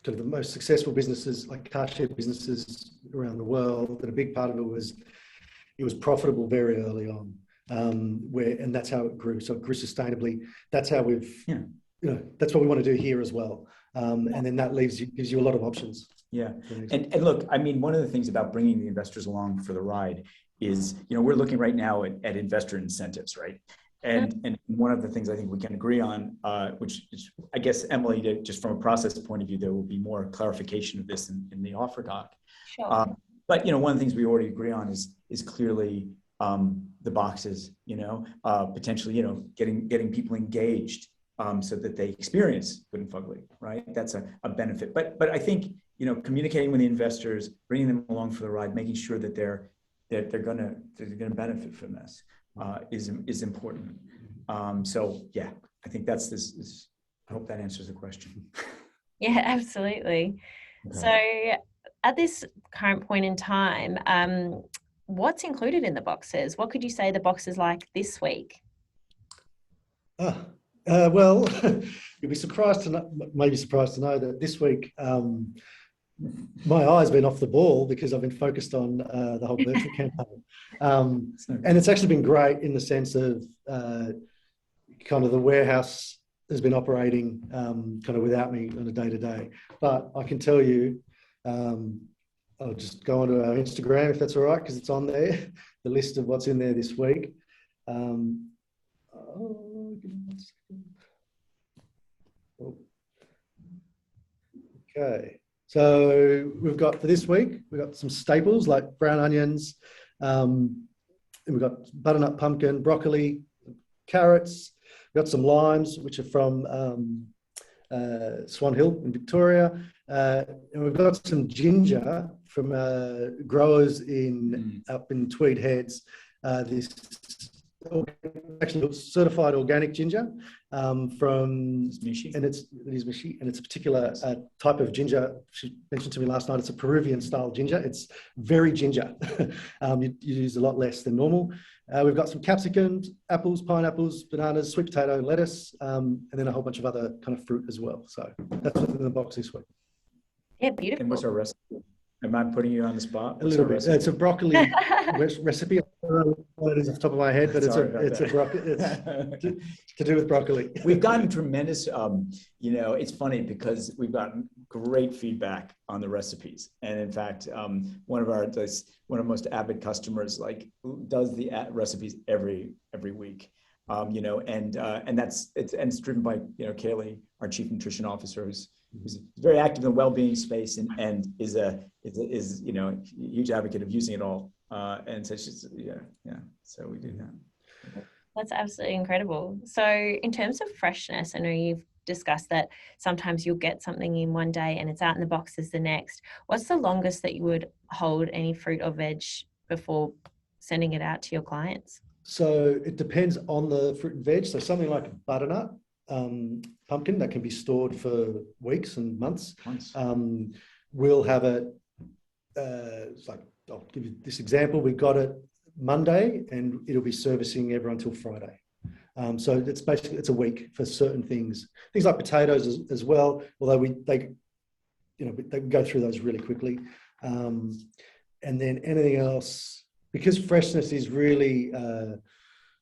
kind of the most successful businesses, like car share businesses around the world. But a big part of it was profitable very early on, and that's how it grew. So it grew sustainably. That's how that's what we want to do here as well. And then that gives you a lot of options. Yeah, and look, I mean, one of the things about bringing the investors along for the ride is, we're looking right now at investor incentives, right? And one of the things I think we can agree on, which is, I guess, Emily, just from a process point of view, there will be more clarification of this in the offer doc. Sure. But one of the things we already agree on is clearly the boxes. Potentially, getting people engaged so that they experience Good and Fugly, right? That's a benefit. But I think communicating with the investors, bringing them along for the ride, making sure that they're gonna benefit from this. Is important. So yeah, I think that's this. I hope that answers the question. Yeah, absolutely. Okay. So at this current point in time, what's included in the boxes? What could you say the box is like this week? Well, you'll be surprised to know that this week my eye's been off the ball because I've been focused on the whole Birchal campaign. And it's actually been great in the sense of kind of the warehouse has been operating kind of without me on a day-to-day. But I can tell you, I'll just go onto our Instagram if that's all right, because it's on there, the list of what's in there this week. Okay. So we've got, for this week, we've got some staples like brown onions, and we've got butternut pumpkin, broccoli, carrots. We've got some limes, which are from Swan Hill in Victoria. And we've got some ginger from growers up in Tweed Heads. This actually certified organic ginger from Mishi, and it is Mishi, and it's a particular type of ginger. She mentioned to me last night. It's a Peruvian style ginger. It's very ginger. You use a lot less than normal. We've got some capsicums, apples, pineapples, bananas, sweet potato, lettuce, and then a whole bunch of other kind of fruit as well. So that's what's in the box this week. Yeah, beautiful. And what's our recipe? Am I putting you on the spot? A little bit. It's a broccoli recipe. I don't know what it is off the top of my head, but it's to do with broccoli. We've gotten tremendous, it's funny because we've gotten great feedback on the recipes. And in fact, one of our most avid customers does the recipes every week. And it's driven by it's our chief nutrition officer, who's very active in the well-being space and is a huge advocate of using it all. And so she's, so we do that. That's absolutely incredible. So in terms of freshness, I know you've discussed that sometimes you'll get something in one day and it's out in the boxes the next. What's the longest that you would hold any fruit or veg before sending it out to your clients? So it depends on the fruit and veg. So something like butternut pumpkin that can be stored for weeks and months. Months. We'll have it, it's like, I'll give you this example. We got it Monday and it'll be servicing everyone till Friday. So it's basically, it's a week for certain things like potatoes as well, although they go through those really quickly. And then anything else, because freshness is really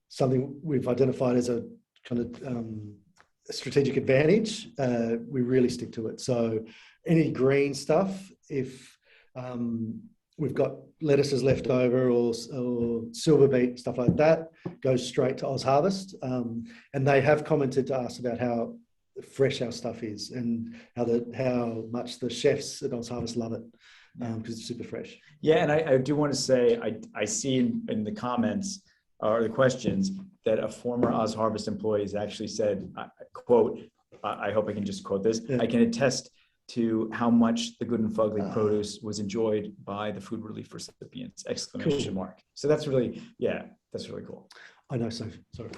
something we've identified as a kind of strategic advantage, we really stick to it. So any green stuff, if we've got lettuces left over or silver beet, stuff like that, goes straight to Oz Harvest. And they have commented to us about how fresh our stuff is and how much the chefs at Oz Harvest love it, because it's super fresh. Yeah, and I do want to say, I see in the comments or the questions that a former Oz Harvest employee has actually said, quote, I hope I can just quote this, I can attest to how much the good and fugly produce was enjoyed by the food relief recipients, exclamation mark. So that's really, that's really cool. I know, Sophie. Sorry.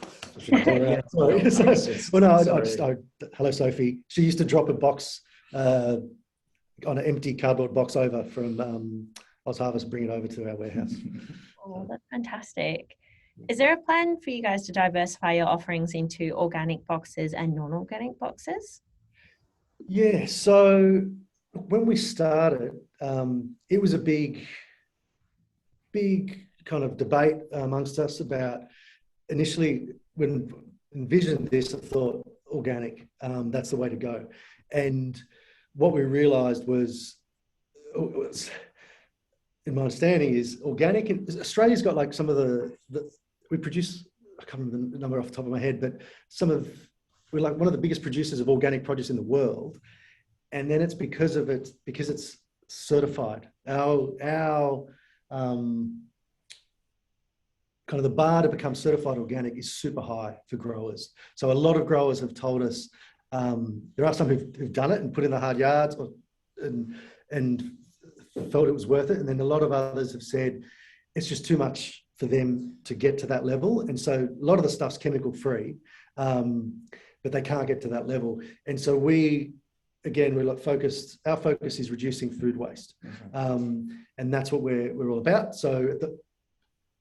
Hello, Sophie. She used to drop a box on an empty cardboard box over from Oz Harvest, bring it over to our warehouse. Oh, that's fantastic. Is there a plan for you guys to diversify your offerings into organic boxes and non-organic boxes? Yeah, so when we started, it was a big kind of debate amongst us about, initially when envisioned this, I thought organic, that's the way to go. And what we realized was, in my understanding, is organic. Australia's got like some of we produce, I can't remember the number off the top of my head, but we're like one of the biggest producers of organic produce in the world. And then it's because it's certified. Our kind of the bar to become certified organic is super high for growers. So a lot of growers have told us, there are some who've done it and put in the hard yards and felt it was worth it. And then a lot of others have said it's just too much for them to get to that level. And so a lot of the stuff's chemical free, but they can't get to that level. And so we're focused, our focus is reducing food waste. And that's what we're all about. So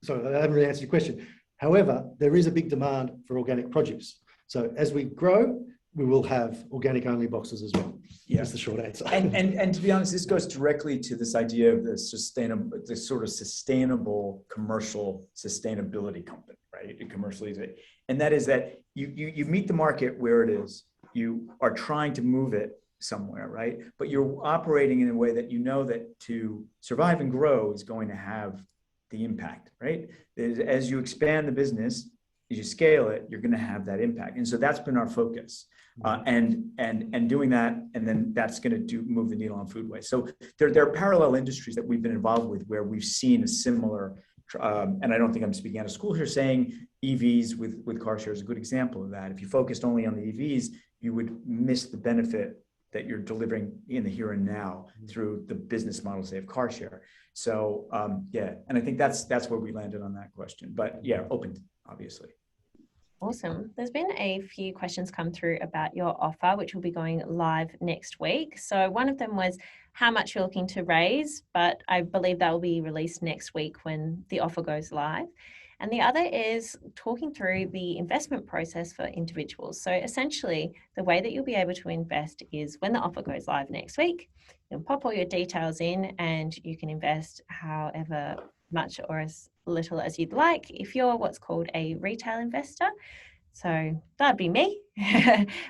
sorry, I haven't really answered your question. However, there is a big demand for organic produce. So as we grow, we will have organic only boxes as well. Yeah. That's the short answer. And to be honest, this goes directly to this idea of the sort of sustainable commercial sustainability company, right? Commercially, and that is that you meet the market where it is. You are trying to move it somewhere, right? But you're operating in a way that you know that to survive and grow is going to have the impact, right? As you expand the business, as you scale it, you're going to have that impact. And so that's been our focus. And doing that, and then that's going to move the needle on food waste. So there are parallel industries that we've been involved with where we've seen a similar, and I don't think I'm speaking out of school here, saying EVs with car share is a good example of that. If you focused only on the EVs, you would miss the benefit that you're delivering in the here and now through the business model, say, of car share. So and I think that's where we landed on that question. But yeah, open, obviously. Awesome. There's been a few questions come through about your offer, which will be going live next week. So one of them was how much you're looking to raise, but I believe that will be released next week when the offer goes live. And the other is talking through the investment process for individuals. So essentially, the way that you'll be able to invest is when the offer goes live next week, you'll pop all your details in and you can invest however much or as little as you'd like if you're what's called a retail investor. So that'd be me,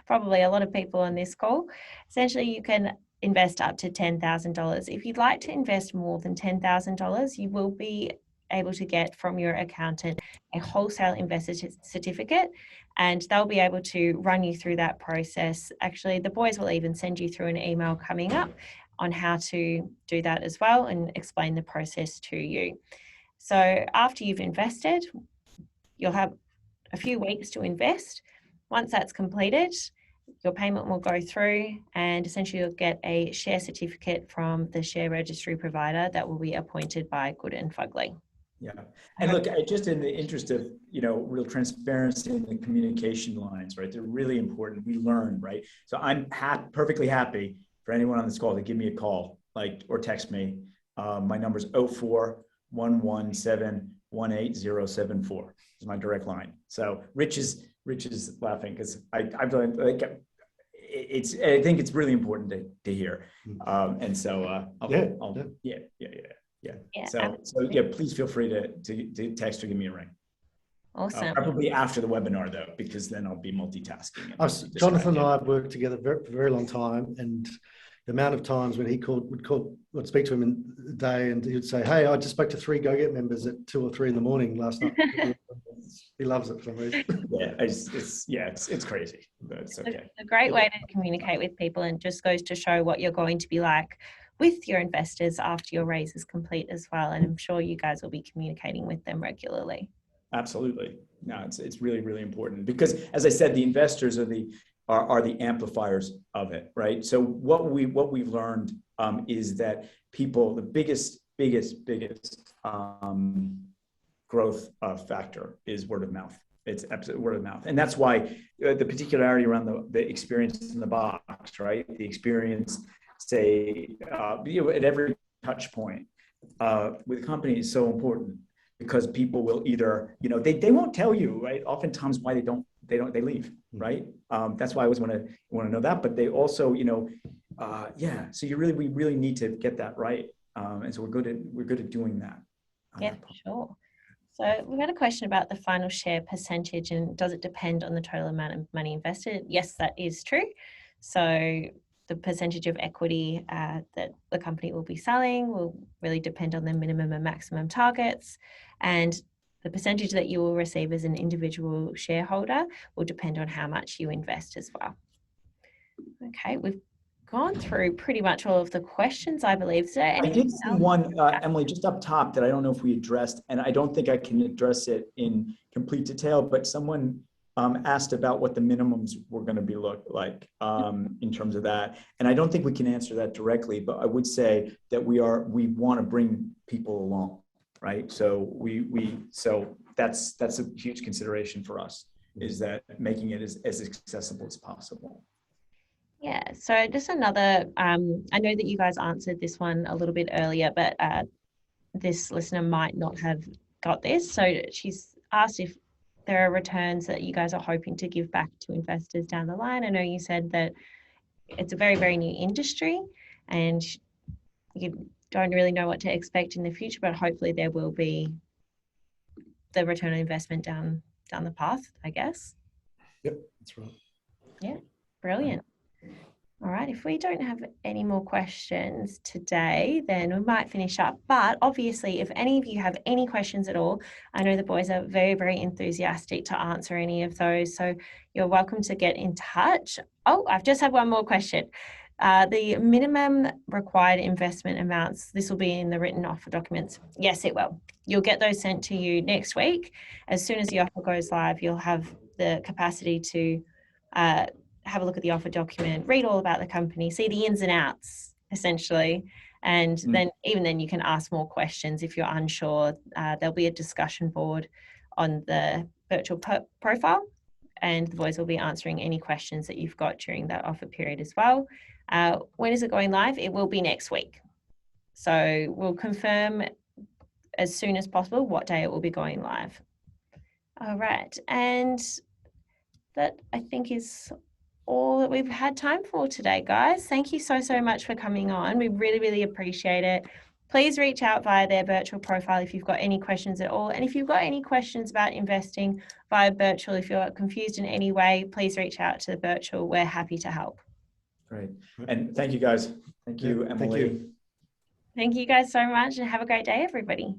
probably a lot of people on this call. Essentially, you can invest up to $10,000. If you'd like to invest more than $10,000, you will be able to get from your accountant a wholesale investor certificate, and they'll be able to run you through that process. Actually, the boys will even send you through an email coming up on how to do that as well and explain the process to you. So after you've invested, you'll have a few weeks to invest. Once that's completed, your payment will go through and essentially you'll get a share certificate from the share registry provider that will be appointed by Good and Fugly. Yeah. And look, just in the interest of, real transparency in the communication lines, right? They're really important. We learn, right? So I'm perfectly happy for anyone on this call to give me a call, or text me. My number is 04-117-18074. Is my direct line. So Rich is laughing because I've done I think it's really important to hear. And so yeah. So please feel free to text or give me a ring. Awesome. Probably after the webinar though, because then I'll be multitasking. Jonathan and I have worked together for a very long time, and the amount of times when would speak to him in the day, and he would say, "Hey, I just spoke to 3 Go-Get members at 2 or 3 in the morning last night." He loves it for some reason. Yeah, it's crazy, but it's okay. It's a great way to communicate with people, and just goes to show what you're going to be like with your investors after your raise is complete as well. And I'm sure you guys will be communicating with them regularly. Absolutely. No, it's really, really important because, as I said, the investors are the amplifiers of it, right? So what we've learned is that people, the biggest growth factor is word of mouth. It's absolutely word of mouth. And that's why the particularity around the experience in the box, right? The experience, say, at every touch point with a company is so important, because people will either, they won't tell you, right? Oftentimes why they leave, right? That's why I always want to know that, but they also, so we really need to get that right. And so we're good at doing that. Yeah, for sure. So we've got a question about the final share percentage, and does it depend on the total amount of money invested? Yes, that is true. So the percentage of equity that the company will be selling will really depend on the minimum and maximum targets, and the percentage that you will receive as an individual shareholder will depend on how much you invest as well. Okay, we've gone through pretty much all of the questions, I believe. Is there anything I did see one, Emily, just up top that I don't know if we addressed, and I don't think I can address it in complete detail, but someone asked about what the minimums were going to be look like in terms of that. And I don't think we can answer that directly, but I would say that we want to bring people along, right? So so that's a huge consideration for us, is that making it as accessible as possible. Yeah, so just another, I know that you guys answered this one a little bit earlier, but this listener might not have got this. So she's asked if there are returns that you guys are hoping to give back to investors down the line. I know you said that it's a very, very new industry and you don't really know what to expect in the future, but hopefully there will be the return on investment down the path, I guess. Yep, that's right. Yeah, brilliant. All right, if we don't have any more questions today, then we might finish up. But obviously, if any of you have any questions at all, I know the boys are very, very enthusiastic to answer any of those. So you're welcome to get in touch. Oh, I've just had one more question. The minimum required investment amounts, this will be in the written offer documents. Yes, it will. You'll get those sent to you next week. As soon as the offer goes live, you'll have the capacity to have a look at the offer document, read all about the company, see the ins and outs, essentially. And then you can ask more questions if you're unsure. There'll be a discussion board on the Birchal profile, and the boys will be answering any questions that you've got during that offer period as well. When is it going live? It will be next week. So we'll confirm as soon as possible what day it will be going live. All right. And that, I think, is all that we've had time for today, guys. Thank you so much for coming on. We really, really appreciate it. Please reach out via their Birchal profile if you've got any questions at all. And if you've got any questions about investing via Birchal, if you're confused in any way, please reach out to Birchal. We're happy to help. Great. And thank you, guys. Thank you, Emily. Thank you. Thank you guys so much, and have a great day, everybody.